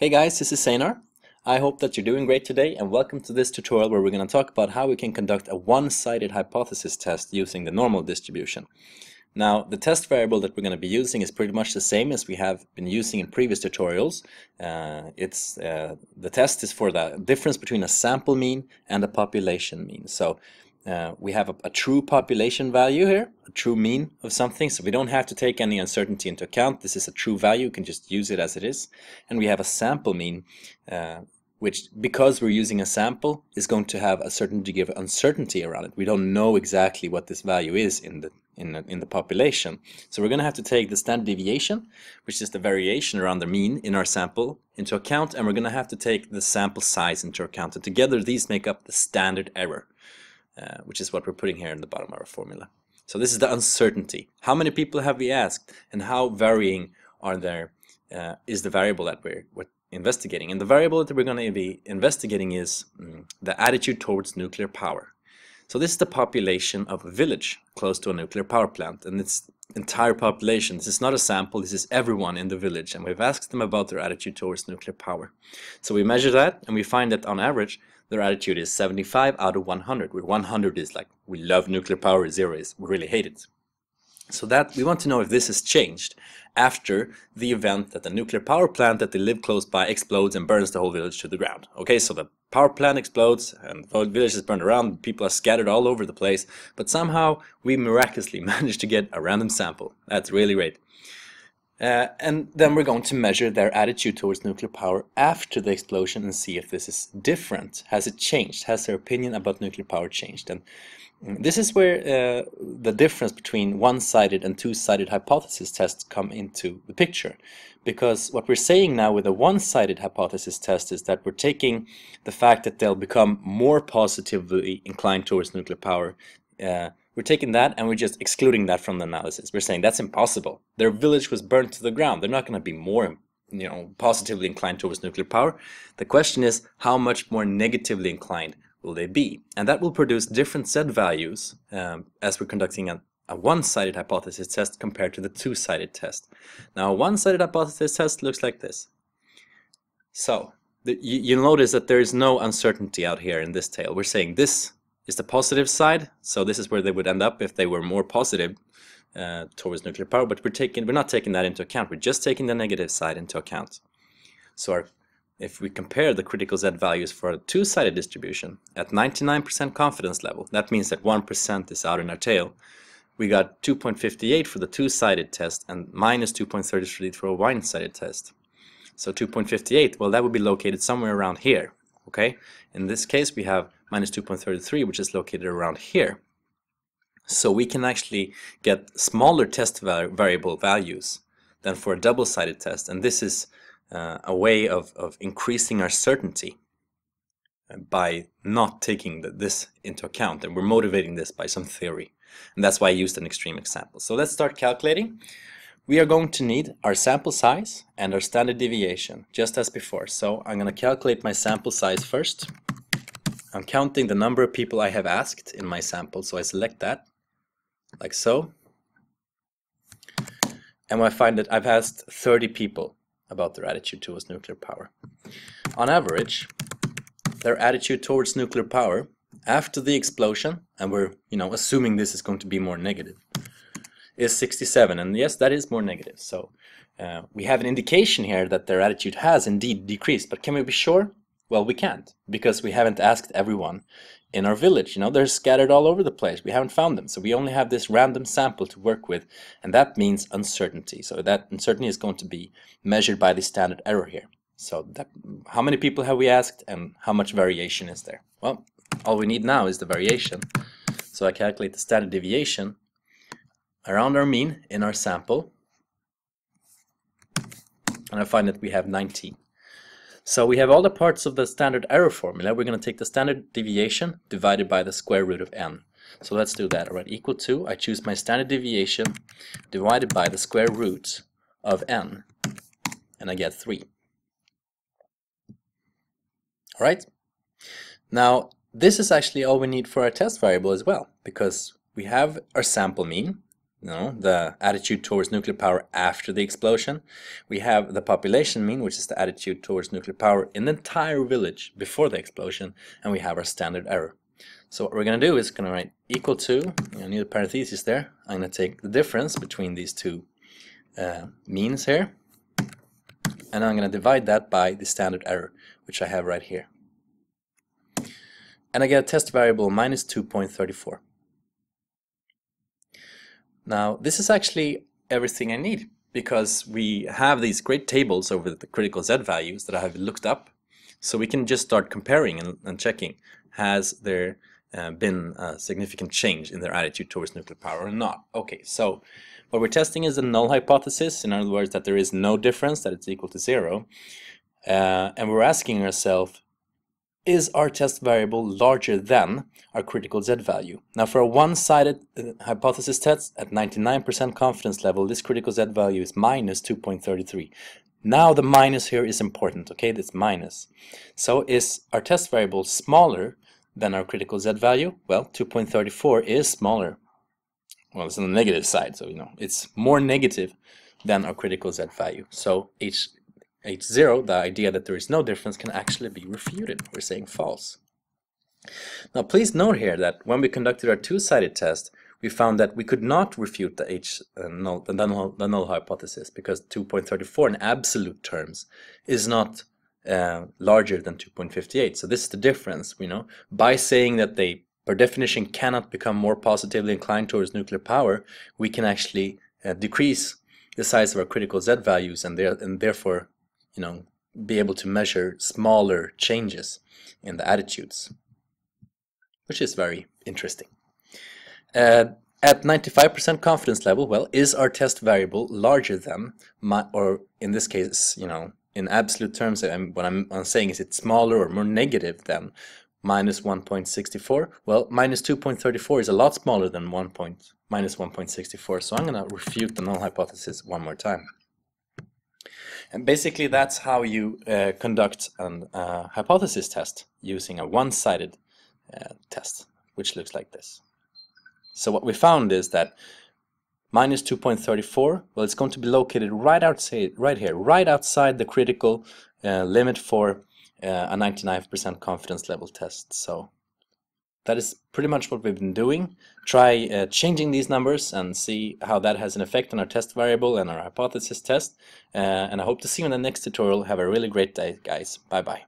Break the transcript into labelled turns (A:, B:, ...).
A: Hey guys, this is Seinar. I hope that you're doing great today and welcome to this tutorial where we're going to talk about how we can conduct a one-sided hypothesis test using the normal distribution. Now, the test variable that we're going to be using is pretty much the same as we have been using in previous tutorials. The test is for the difference between a sample mean and a population mean. So we have a true population value here, a true mean of something, so we don't have to take any uncertainty into account. This is a true value, you can just use it as it is. And we have a sample mean, which, because we're using a sample, is going to have a certain degree of uncertainty around it. We don't know exactly what this value is in the population. So we're going to have to take the standard deviation, which is the variation around the mean in our sample, into account, and we're going to have to take the sample size into account. And together these make up the standard error. Which is what we're putting here in the bottom of our formula. So this is the uncertainty. How many people have we asked, and how varying is the variable that we're investigating? And the variable that we're going to be investigating is the attitude towards nuclear power. So this is the population of a village close to a nuclear power plant, and its entire population. This is not a sample, this is everyone in the village, and we've asked them about their attitude towards nuclear power. So we measure that, and we find that on average their attitude is 75 out of 100, where 100 is like, we love nuclear power, 0 is, we really hate it. So that we want to know if this has changed after the event that the nuclear power plant that they live close by explodes and burns the whole village to the ground. Okay, so the power plant explodes and the village is burned around, people are scattered all over the place, but somehow we miraculously managed to get a random sample. That's really great. And then we're going to measure their attitude towards nuclear power after the explosion and see if this is different. Has it changed? Has their opinion about nuclear power changed? And this is where the difference between one-sided and two-sided hypothesis tests come into the picture. Because what we're saying now with a one-sided hypothesis test is that we're taking the fact that they'll become more positively inclined towards nuclear power. We're taking that and we're just excluding that from the analysis. We're saying that's impossible. Their village was burnt to the ground. They're not going to be more, positively inclined towards nuclear power. The question is, how much more negatively inclined will they be? And that will produce different Z values as we're conducting a one-sided hypothesis test compared to the two-sided test. Now, a one-sided hypothesis test looks like this. So you'll notice that there is no uncertainty out here in this tail. We're saying this is the positive side, so this is where they would end up if they were more positive towards nuclear power, but we're not taking that into account. We're just taking the negative side into account. So if we compare the critical Z values for a two-sided distribution at 99% confidence level, that means that 1% is out in our tail. We got 2.58 for the two-sided test and minus 2.33 for a one-sided test. So 2.58, well, that would be located somewhere around here. Okay, in this case we have minus 2.33, which is located around here. So we can actually get smaller test variable values than for a double-sided test, and this is a way of increasing our certainty by not taking this into account, and we're motivating this by some theory, and that's why I used an extreme example. So let's start calculating. We are going to need our sample size and our standard deviation, just as before. So I'm going to calculate my sample size first. I'm counting the number of people I have asked in my sample, so I select that, like so. And I find that I've asked 30 people about their attitude towards nuclear power. On average, their attitude towards nuclear power after the explosion, and we're assuming this is going to be more negative, is 67, and yes, that is more negative. So we have an indication here that their attitude has indeed decreased, but can we be sure? Well, we can't, because we haven't asked everyone in our village. They're scattered all over the place. We haven't found them, so we only have this random sample to work with, and that means uncertainty. So that uncertainty is going to be measured by the standard error here. So how many people have we asked, and how much variation is there? Well, all we need now is the variation. So I calculate the standard deviation around our mean in our sample, and I find that we have 19. So we have all the parts of the standard error formula. We're going to take the standard deviation divided by the square root of n. So let's do that. All right, equal to, I choose my standard deviation divided by the square root of n, and I get 3. All right. Now, this is actually all we need for our test variable as well, because we have our sample mean, the attitude towards nuclear power after the explosion. We have the population mean, which is the attitude towards nuclear power in the entire village before the explosion, and we have our standard error. So what we're going to do is going to write equal to, I need a parenthesis there, I'm going to take the difference between these two means here, and I'm going to divide that by the standard error, which I have right here. And I get a test variable minus 2.34. Now, this is actually everything I need, because we have these great tables over the critical Z values that I have looked up. So we can just start comparing and checking, has there been a significant change in their attitude towards nuclear power or not. Okay, so what we're testing is the null hypothesis, in other words, that there is no difference, that it's equal to 0. And we're asking ourselves, is our test variable larger than our critical Z value? Now, for a one-sided hypothesis test at 99% confidence level, this critical Z value is minus 2.33. Now the minus here is important, okay? That's minus. So is our test variable smaller than our critical Z value? Well, 2.34 is smaller. Well, it's on the negative side, so it's more negative than our critical Z value. So H0, the idea that there is no difference, can actually be refuted. We're saying false. Now please note here that when we conducted our two-sided test, we found that we could not refute the null hypothesis, because 2.34 in absolute terms is not larger than 2.58. So this is the difference. By saying that they per definition cannot become more positively inclined towards nuclear power, we can actually decrease the size of our critical Z values and therefore be able to measure smaller changes in the attitudes, which is very interesting. At 95% confidence level, well, is our test variable larger than, or in this case, in absolute terms, what I'm saying is it's smaller or more negative than minus 1.64? Well, minus 2.34 is a lot smaller than minus 1.64, so I'm going to refute the null hypothesis one more time. And basically that's how you conduct a hypothesis test using a one-sided test, which looks like this. So what we found is that minus 2.34, well, it's going to be located right outside the critical limit for a 99% confidence level test. So that is pretty much what we've been doing. Try changing these numbers and see how that has an effect on our test variable and our hypothesis test. And I hope to see you in the next tutorial. Have a really great day, guys. Bye-bye.